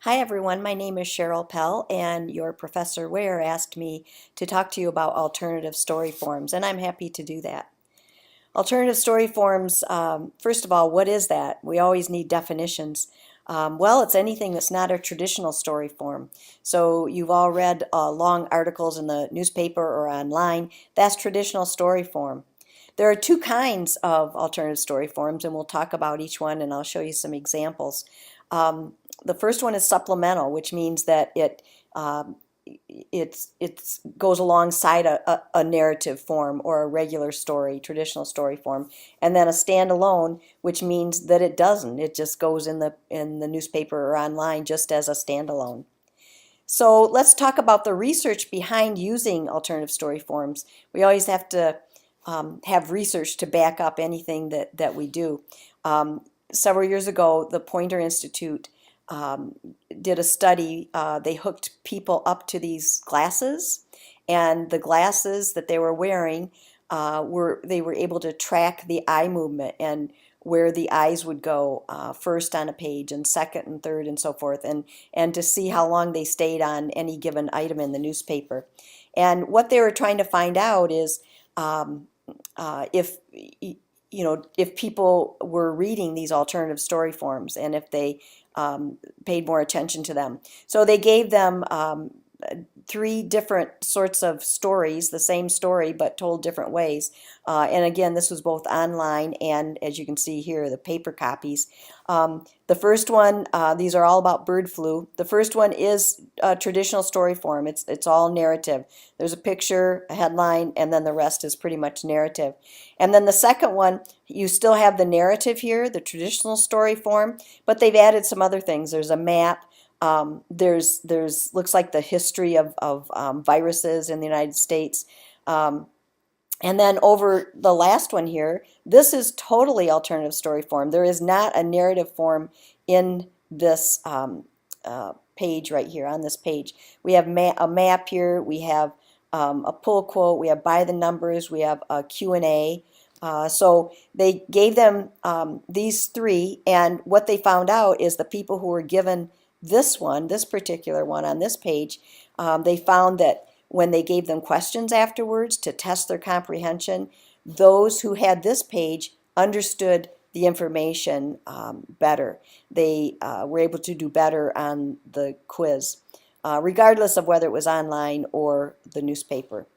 Hi everyone, my name is Cheryl Pell and your Professor Ware asked me to talk to you about alternative story forms, and I'm happy to do that. Alternative story forms, first of all, what is that? We always need definitions. Well, it's anything that's not a traditional story form. So you've all read long articles in the newspaper or online. That's traditional story form. There are two kinds of alternative story forms, and we'll talk about each one, and I'll show you some examples. The first one is supplemental, which means that um, it goes alongside a narrative form or a regular story, traditional story form, and then a standalone, which means that it doesn't. It just goes in the newspaper or online just as a standalone. So let's talk about the research behind using alternative story forms. We always have to have research to back up anything that we do. Um, Several years ago, the Poynter Institute um, did a study. They hooked people up to these glasses, and the glasses that they were wearing they were able to track the eye movement and where the eyes would go first on a page and second and third and so forth, and to see how long they stayed on any given item in the newspaper. And what they were trying to find out is um, if if people were reading these alternative story forms and if they paid more attention to them. So they gave them three different sorts of stories, the same story but told different ways. And again, this was both online and, as you can see here, the paper copies. The first one, these are all about bird flu. The first one is a traditional story form. It's all narrative. There's a picture, a headline, and then the rest is pretty much narrative. And then the second one, you still have the narrative here, the traditional story form, but they've added some other things. There's a map. There's looks like the history of viruses in the United States. Um, and then over the last one here, this is totally alternative story form. There is not a narrative form in this page right here, on this page. We have a map here, we have a pull quote, we have by the numbers, we have a Q&A. So they gave them these three, and what they found out is the people who were given this particular one on this page, they found that when they gave them questions afterwards to test their comprehension, those who had this page understood the information better. They were able to do better on the quiz, regardless of whether it was online or the newspaper.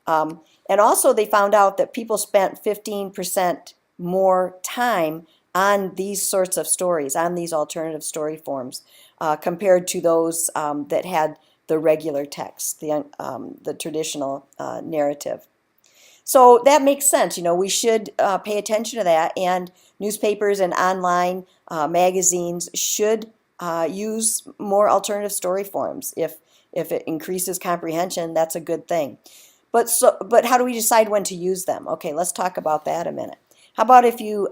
And also they found out that people spent 15% more time on these sorts of stories, on these alternative story forms, compared to those that had the regular text, the traditional narrative. So that makes sense. We should pay attention to that, and newspapers and online magazines should use more alternative story forms. If it increases comprehension, that's a good thing. But how do we decide when to use them? Okay, let's talk about that a minute. How about if you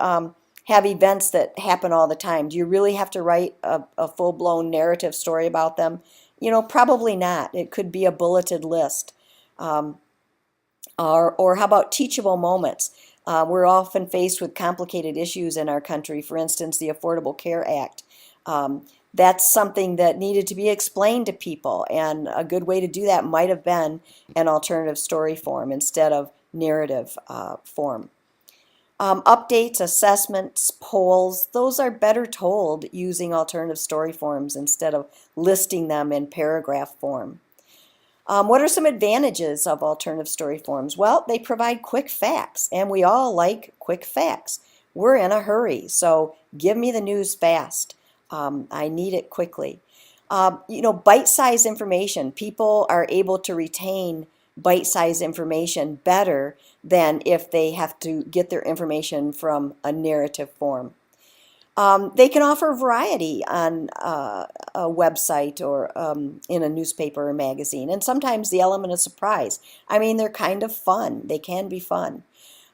have events that happen all the time? Do you really have to write a full-blown narrative story about them? Probably not. It could be a bulleted list. Or how about teachable moments? We're often faced with complicated issues in our country. For instance, the Affordable Care Act. That's something that needed to be explained to people, and a good way to do that might have been an alternative story form instead of narrative form. Updates, assessments, polls, those are better told using alternative story forms instead of listing them in paragraph form. What are some advantages of alternative story forms? Well, they provide quick facts, and we all like quick facts. We're in a hurry, so give me the news fast. I need it quickly. Bite-sized information. People are able to retain bite-sized information better than if they have to get their information from a narrative form. They can offer variety on a website or in a newspaper or magazine, and sometimes the element of surprise. I mean, they're kind of fun. They can be fun.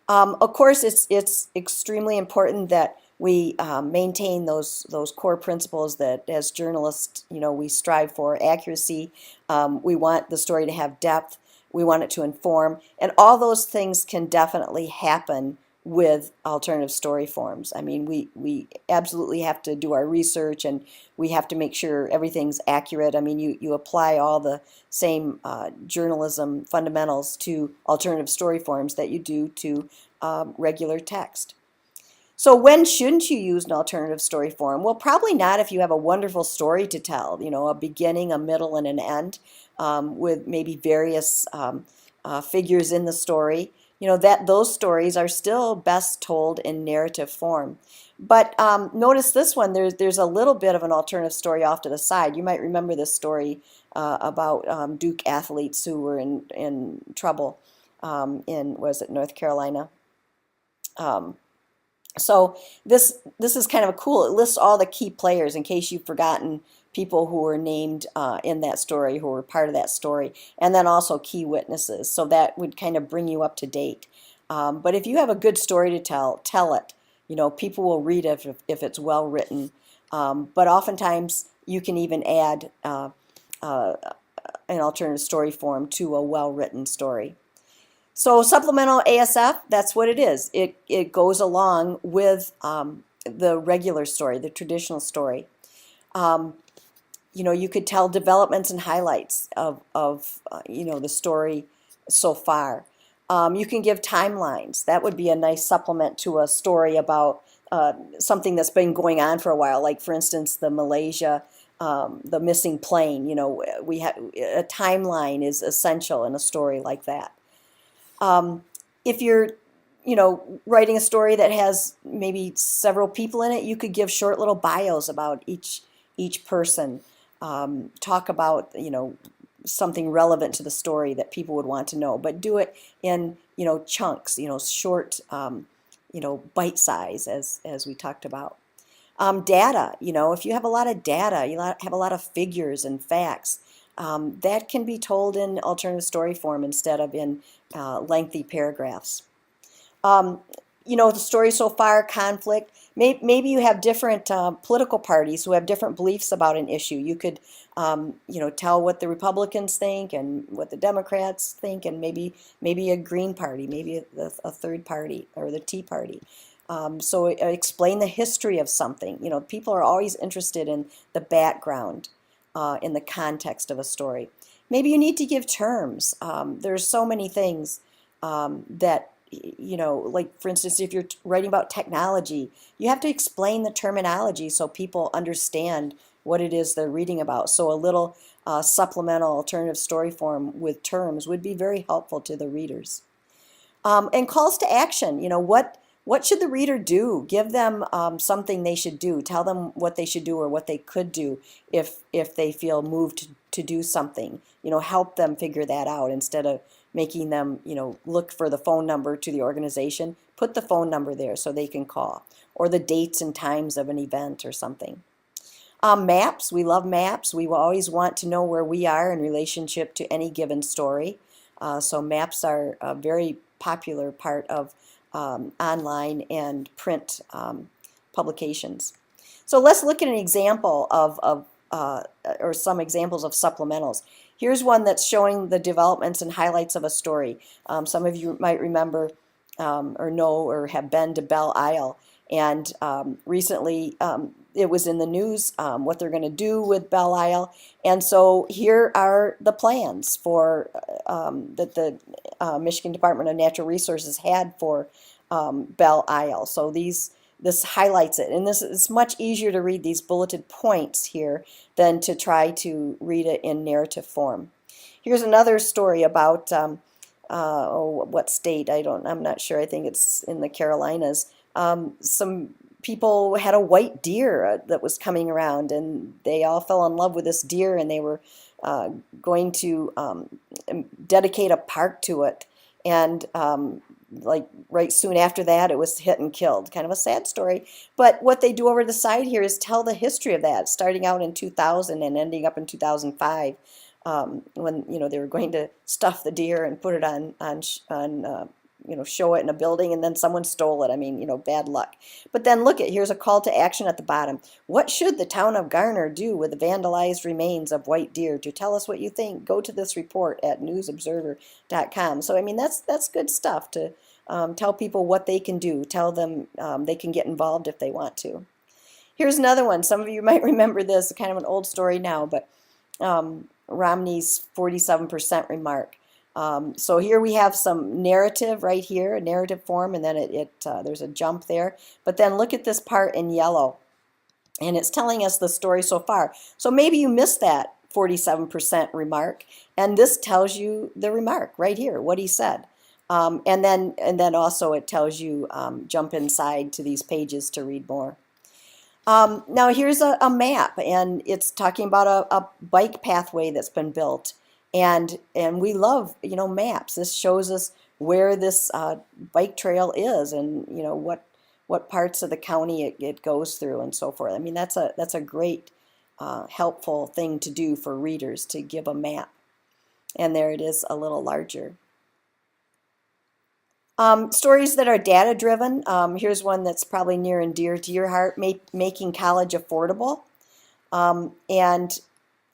Of course, it's extremely important that we maintain those core principles that, as journalists, we strive for: accuracy. We want the story to have depth. We want it to inform, and all those things can definitely happen with alternative story forms. I mean, we absolutely have to do our research, and we have to make sure everything's accurate. I mean, you apply all the same journalism fundamentals to alternative story forms that you do to regular text. So when shouldn't you use an alternative story form? Well, probably not if you have a wonderful story to tell, a beginning, a middle, and an end, with maybe various figures in the story. That those stories are still best told in narrative form. But notice this one, there's a little bit of an alternative story off to the side. You might remember this story about Duke athletes who were in trouble was it North Carolina? Um, so this is kind of cool. It lists all the key players in case you've forgotten people who were named in that story, who were part of that story, and then also key witnesses. So that would kind of bring you up to date. But if you have a good story to tell it. People will read it if it's well written. But oftentimes you can even add an alternative story form to a well-written story. So supplemental ASF, that's what it is. It goes along with the regular story, the traditional story. You could tell developments and highlights of the story so far. You can give timelines. That would be a nice supplement to a story about something that's been going on for a while, like, for instance, the Malaysia, the missing plane. We have a timeline is essential in a story like that. If you're, writing a story that has maybe several people in it, you could give short little bios about each person. Talk about, something relevant to the story that people would want to know, but do it in, chunks, short, bite size, as we talked about. Data, if you have a lot of data, you have a lot of figures and facts, that can be told in alternative story form instead of in lengthy paragraphs. The story so far, conflict. Maybe you have different political parties who have different beliefs about an issue. You could, tell what the Republicans think and what the Democrats think, and maybe a Green Party, maybe a third party, or the Tea Party. So explain the history of something. People are always interested in the background, in the context of a story. Maybe you need to give terms. There's so many things that, like, for instance, if you're writing about technology, you have to explain the terminology so people understand what it is they're reading about. So a little supplemental alternative story form with terms would be very helpful to the readers. And calls to action, what should the reader do? Give them something they should do. Tell them what they should do or what they could do if they feel moved to do something. Help them figure that out instead of making them, look for the phone number to the organization. Put the phone number there so they can call, or the dates and times of an event or something. Maps, we love maps. We will always want to know where we are in relationship to any given story. So maps are a very popular part of online and print publications. So let's look at an example or some examples of supplementals. Here's one that's showing the developments and highlights of a story. Some of you might remember or know or have been to Belle Isle, and recently it was in the news what they're going to do with Belle Isle, and so here are the plans for that the Michigan Department of Natural Resources had for Belle Isle. So this highlights it, and this is much easier to read these bulleted points here than to try to read it in narrative form. Here's another story about what state, I'm not sure, I think it's in the Carolinas. Some people had a white deer that was coming around, and they all fell in love with this deer, and they were going to dedicate a park to it, and like right soon after that it was hit and killed. Kind of a sad story, but what they do over the side here is tell the history of that, starting out in 2000 and ending up in 2005, when they were going to stuff the deer and put it on show it in a building, and then someone stole it. I mean, bad luck. But then look here's a call to action at the bottom. What should the town of Garner do with the vandalized remains of white deer? To tell us what you think, go to this report at newsobserver.com. So I mean, that's good stuff to Tell people what they can do. Tell them they can get involved if they want to. Here's another one. Some of you might remember this, kind of an old story now, but Romney's 47% remark. So here we have some narrative right here, a narrative form, and then there's a jump there. But then look at this part in yellow, and it's telling us the story so far. So maybe you missed that 47% remark, and this tells you the remark right here, what he said. And then also it tells you jump inside to these pages to read more. Now here's a map, and it's talking about a bike pathway that's been built, and we love maps. This shows us where this bike trail is, and what parts of the county it goes through, and so forth. I mean, that's a great helpful thing to do for readers, to give a map. And there it is, a little larger. Stories that are data driven. Here's one that's probably near and dear to your heart, making college affordable. And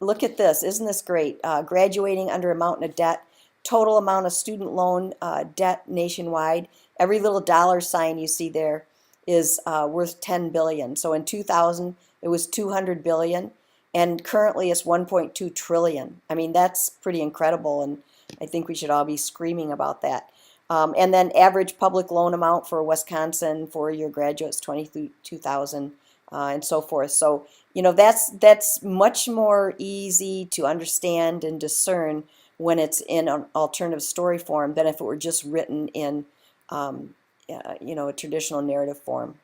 look at this, isn't this great? Graduating under a mountain of debt, total amount of student loan debt nationwide. Every little dollar sign you see there is worth 10 billion. So in 2000 it was 200 billion, and currently it's 1.2 trillion. I mean, that's pretty incredible, and I think we should all be screaming about that. And then average public loan amount for Wisconsin four-year graduates, 22,000, and so forth. So that's much more easy to understand and discern when it's in an alternative story form than if it were just written in a traditional narrative form.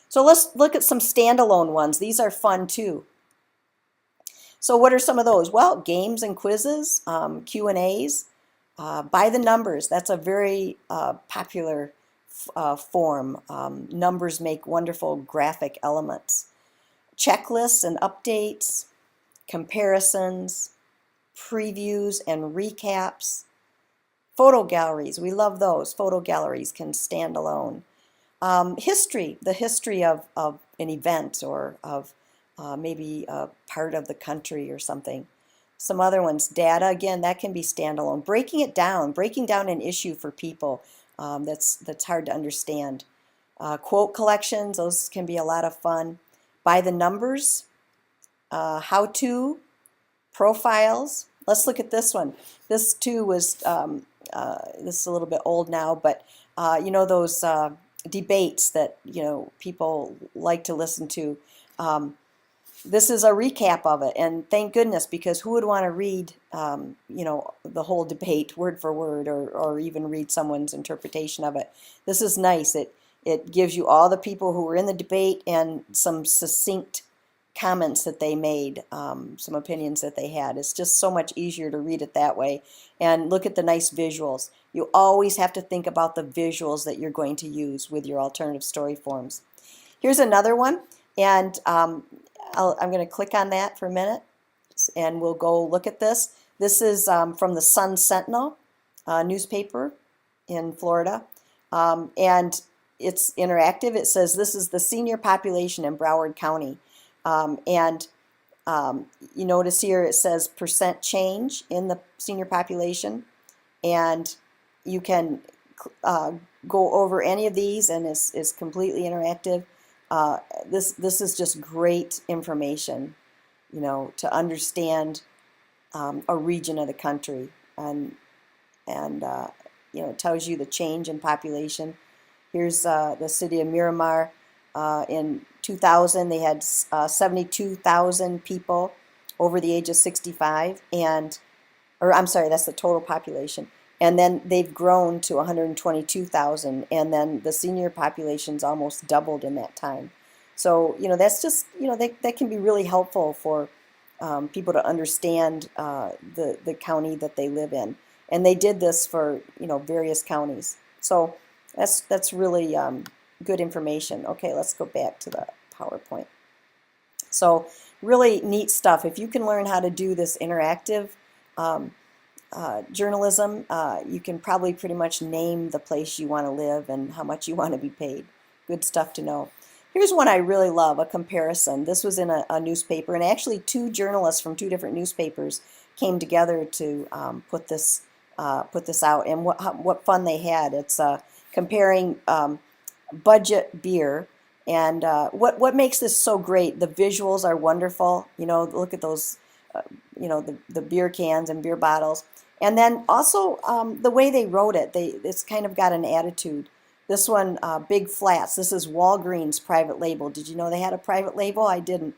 So let's look at some standalone ones. These are fun too. So what are some of those? Well, games and quizzes, Q&As. By the numbers, that's a very popular form. Numbers make wonderful graphic elements. Checklists and updates, comparisons, previews and recaps. Photo galleries, we love those. Photo galleries can stand alone. History, the history of an event or of maybe a part of the country or something. Some other ones, data, again, that can be standalone. Breaking down an issue for people that's hard to understand. Quote collections, those can be a lot of fun. By the numbers, how-to, profiles. Let's look at this one. This too was, this is a little bit old now, but those debates that people like to listen to. This is a recap of it, and thank goodness, because who would want to read, the whole debate word for word, or even read someone's interpretation of it? This is nice. It gives you all the people who were in the debate and some succinct comments that they made, some opinions that they had. It's just so much easier to read it that way. And look at the nice visuals. You always have to think about the visuals that you're going to use with your alternative story forms. Here's another one, and I'm going to click on that for a minute, and we'll go look at this. This is from the Sun Sentinel newspaper in Florida, and it's interactive. It says this is the senior population in Broward County, and you notice here it says percent change in the senior population, and you can go over any of these, and it's completely interactive. This is just great information, to understand a region of the country, and it tells you the change in population. Here's the city of Miramar. In 2000, they had 72,000 people over the age of 65, or I'm sorry, that's the total population. And then they've grown to 122,000, and then the senior population's almost doubled in that time. So, that's just, that can be really helpful for people to understand the county that they live in. And they did this for, various counties. So that's really good information. Okay, let's go back to the PowerPoint. So really neat stuff. If you can learn how to do this interactive journalism, you can probably pretty much name the place you want to live and how much you want to be paid. Good stuff to know. Here's one I really love, a comparison. This was in a newspaper, and actually two journalists from two different newspapers came together to put this out, and what fun they had. It's kind comparing budget beer. And what makes this so great? The visuals are wonderful. Look at those, the beer cans and beer bottles. And then also the way they wrote it, it's kind of got an attitude. This one, Big Flats, this is Walgreens private label. Did you know they had a private label? I didn't.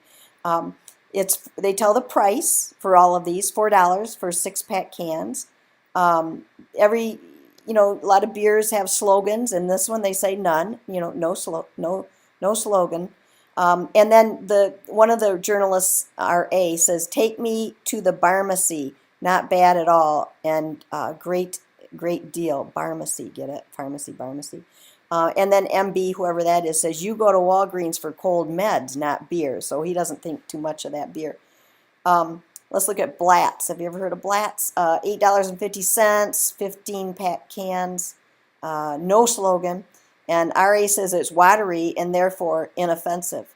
They tell the price for all of these, $4 for 6-pack cans. Every, a lot of beers have slogans, and this one they say none, no slogan. And then one of the journalists, RA, says, "Take me to the pharmacy, not bad at all, and great deal." Pharmacy, get it? Pharmacy. And then MB, whoever that is, says, "You go to Walgreens for cold meds, not beer." So he doesn't think too much of that beer. Let's look at Blatz. Have you ever heard of Blatz? $8.50, 15-pack cans, no slogan. And RA says it's watery and therefore inoffensive.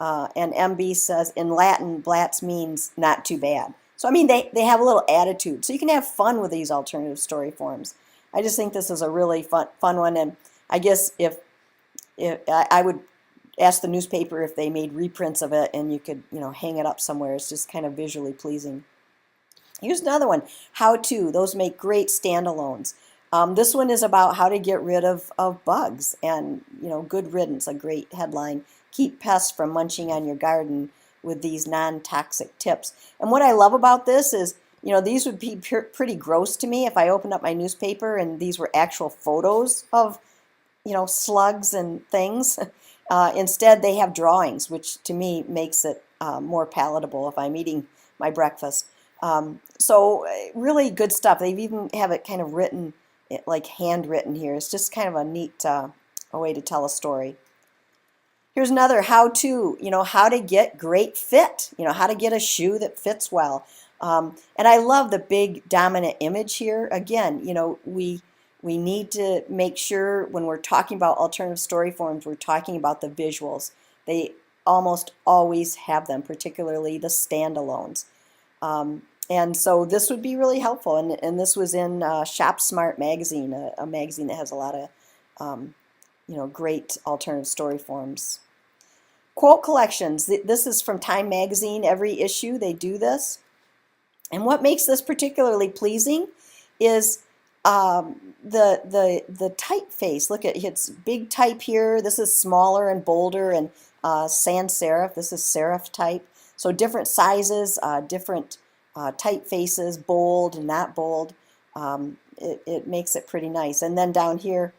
And MB says in Latin, Blatz means not too bad. So, I mean, they have a little attitude. So you can have fun with these alternative story forms. I just think this is a really fun one. And I guess if I would ask the newspaper if they made reprints of it and you could, hang it up somewhere. It's just kind of visually pleasing. Here's another one, How To. Those make great standalones. This one is about how to get rid of bugs and, good riddance, a great headline. Keep pests from munching on your garden with these non-toxic tips. And what I love about this is, these would be pretty gross to me if I opened up my newspaper and these were actual photos of, slugs and things. Instead, they have drawings, which to me makes it more palatable if I'm eating my breakfast. So really good stuff. They even have it kind of written, like handwritten here. It's just kind of a neat a way to tell a story. Here's another how to, how to get great fit, how to get a shoe that fits well. And I love the big dominant image here. Again, we need to make sure when we're talking about alternative story forms, we're talking about the visuals. They almost always have them, particularly the standalones. And so this would be really helpful. And this was in Shop Smart magazine, a magazine that has a lot of, great alternative story forms. Quote collections. This is from Time magazine. Every issue they do this. And what makes this particularly pleasing is the typeface. Look at it's big type here. This is smaller and bolder and sans serif. This is serif type. So different sizes, different typefaces, bold and not bold. It makes it pretty nice. And then down here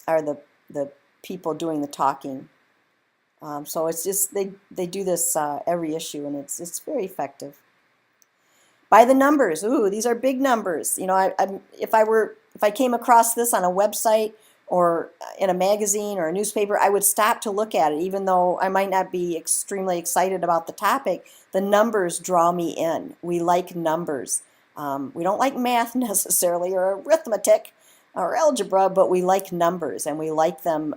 are the people doing the talking. So it's just they do this every issue, and it's very effective. By the numbers. Ooh, these are big numbers. If I came across this on a website or in a magazine or a newspaper, I would stop to look at it, even though I might not be extremely excited about the topic. The numbers draw me in. We like numbers. We don't like math necessarily or arithmetic or algebra, but we like numbers, and we like them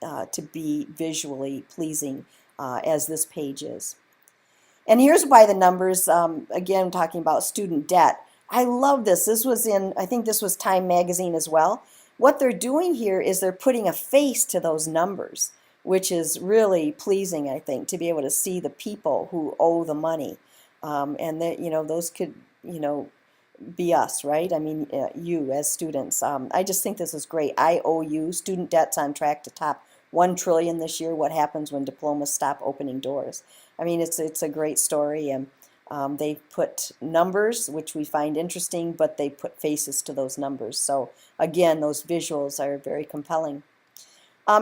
to be visually pleasing, as this page is. And here's by the numbers, again, talking about student debt. I love this. I think this was Time magazine as well. What they're doing here is they're putting a face to those numbers, which is really pleasing, I think, to be able to see the people who owe the money. And that, those could, be us, right? I mean, you as students. I just think this is great. IOU, student debt's on track to top 1 trillion this year. What happens when diplomas stop opening doors? I mean, it's a great story, and they put numbers, which we find interesting, but they put faces to those numbers. So again, those visuals are very compelling.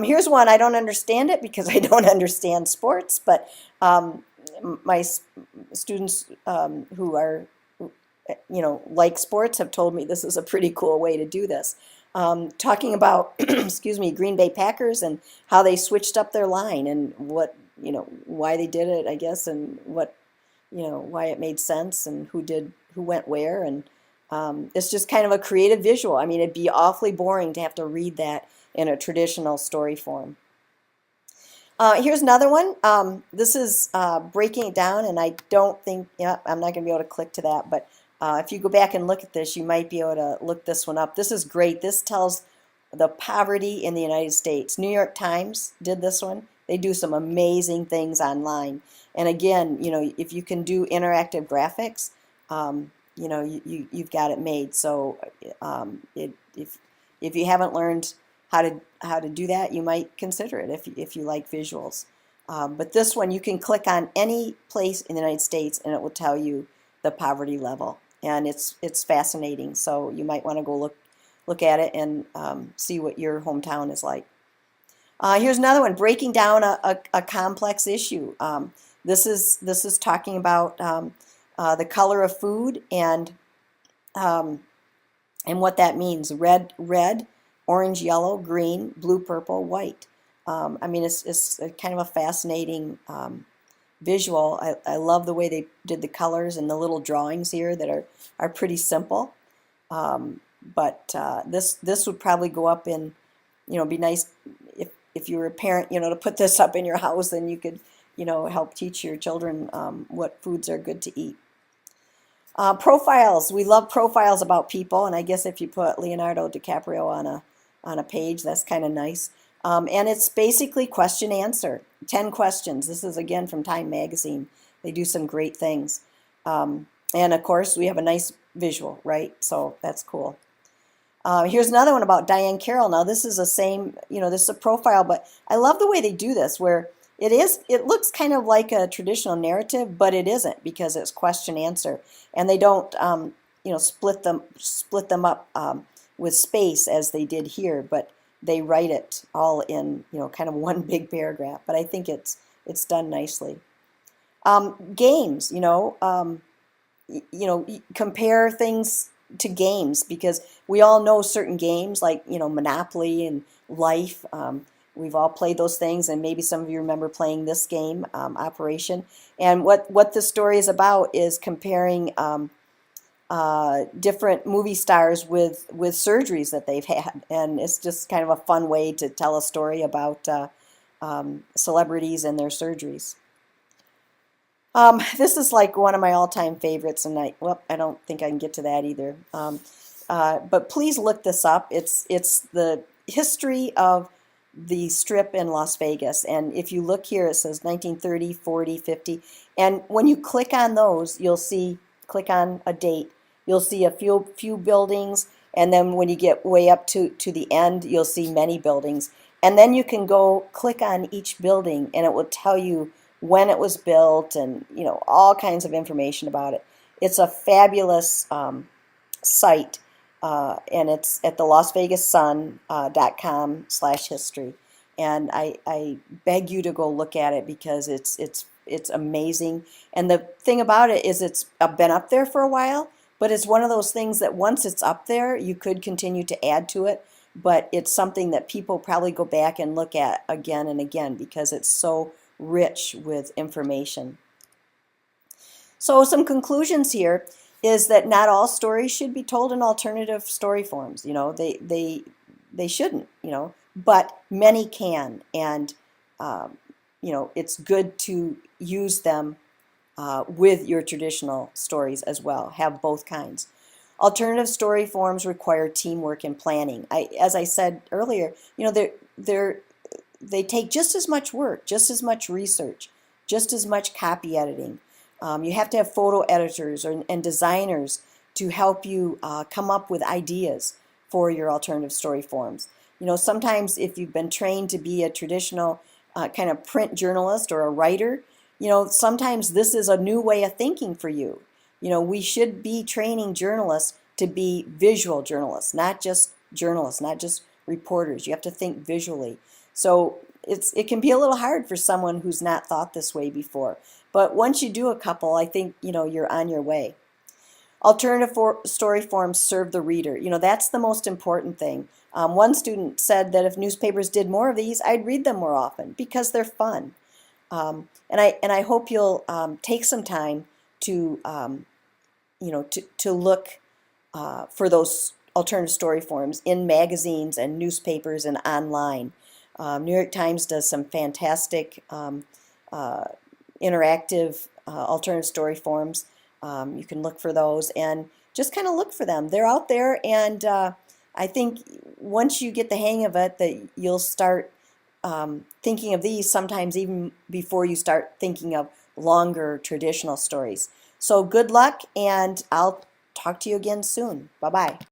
Here's one. I don't understand it because I don't understand sports, but my students who are, like sports have told me this is a pretty cool way to do this. Talking about, excuse me, Green Bay Packers and how they switched up their line and what, why they did it, I guess, and what, why it made sense and who went where. And it's just kind of a creative visual. I mean, it'd be awfully boring to have to read that in a traditional story form. Here's another one. This is breaking it down, and I don't think, I'm not going to be able to click to that, but if you go back and look at this, you might be able to look this one up. This is great. This tells the poverty in the United States. New York Times did this one. They do some amazing things online. And again, if you can do interactive graphics, you've got it made. So if you haven't learned how to do that, you might consider it if you like visuals. But this one, you can click on any place in the United States, and it will tell you the poverty level, and it's fascinating. So you might want to go look at it and see what your hometown is like. Here's another one: breaking down a complex issue. This is talking about the color of food um, and what that means. Red, orange, yellow, green, blue, purple, white. I mean, it's a kind of a fascinating visual. I love the way they did the colors and the little drawings here that are pretty simple. But this would probably go up in, be nice if you were a parent, to put this up in your house, then you could, help teach your children what foods are good to eat. Profiles. We love profiles about people, and I guess if you put Leonardo DiCaprio on a page, that's kind of nice. And it's basically question answer, 10 questions. This is again from Time Magazine. They do some great things. And of course, we have a nice visual, right? So that's cool. Here's another one about Diahann Carroll. Now this is the same, this is a profile, but I love the way they do this, where it looks kind of like a traditional narrative, but it isn't, because it's question answer, and they don't, split them up with space as they did here, but they write it all in, kind of one big paragraph. But I think it's done nicely. Games, compare things to games, because we all know certain games like Monopoly and Life. We've all played those things, and maybe some of you remember playing this game, Operation. And what the story is about is comparing different movie stars with surgeries that they've had, and it's just kind of a fun way to tell a story about celebrities and their surgeries. This is like one of my all-time favorites, and I don't think I can get to that either. But please look this up. It's the history of the Strip in Las Vegas, and if you look here, it says 1930, 40, 50, and when you click on those, click on a date, you'll see a few buildings, and then when you get way up to the end, you'll see many buildings, and then you can go click on each building, and it will tell you when it was built, and all kinds of information about it. It's a fabulous site, and it's at the LasVegasSun.com/history, and I beg you to go look at it, because it's amazing. And the thing about it is it's been up there for a while, but it's one of those things that once it's up there, you could continue to add to it, but it's something that people probably go back and look at again and again, because it's so rich with information. So some conclusions here is that not all stories should be told in alternative story forms. They shouldn't, but many can, and it's good to use them with your traditional stories as well. Have both kinds. Alternative story forms require teamwork and planning. As I said earlier, they take just as much work, just as much research, just as much copy editing. You have to have photo editors and designers to help you come up with ideas for your alternative story forms. Sometimes if you've been trained to be a traditional kind of print journalist or a writer, sometimes this is a new way of thinking for you. We should be training journalists to be visual journalists, not just reporters. You have to think visually. So it can be a little hard for someone who's not thought this way before. But once you do a couple, I think you're on your way. Alternative story forms serve the reader. That's the most important thing. One student said that if newspapers did more of these, I'd read them more often, because they're fun. And I hope you'll take some time to to look for those alternative story forms in magazines and newspapers and online. New York Times does some fantastic interactive alternative story forms. You can look for those and just kind of look for them. They're out there, and I think once you get the hang of it, that you'll start thinking of these sometimes even before you start thinking of longer traditional stories. So good luck, and I'll talk to you again soon. Bye-bye.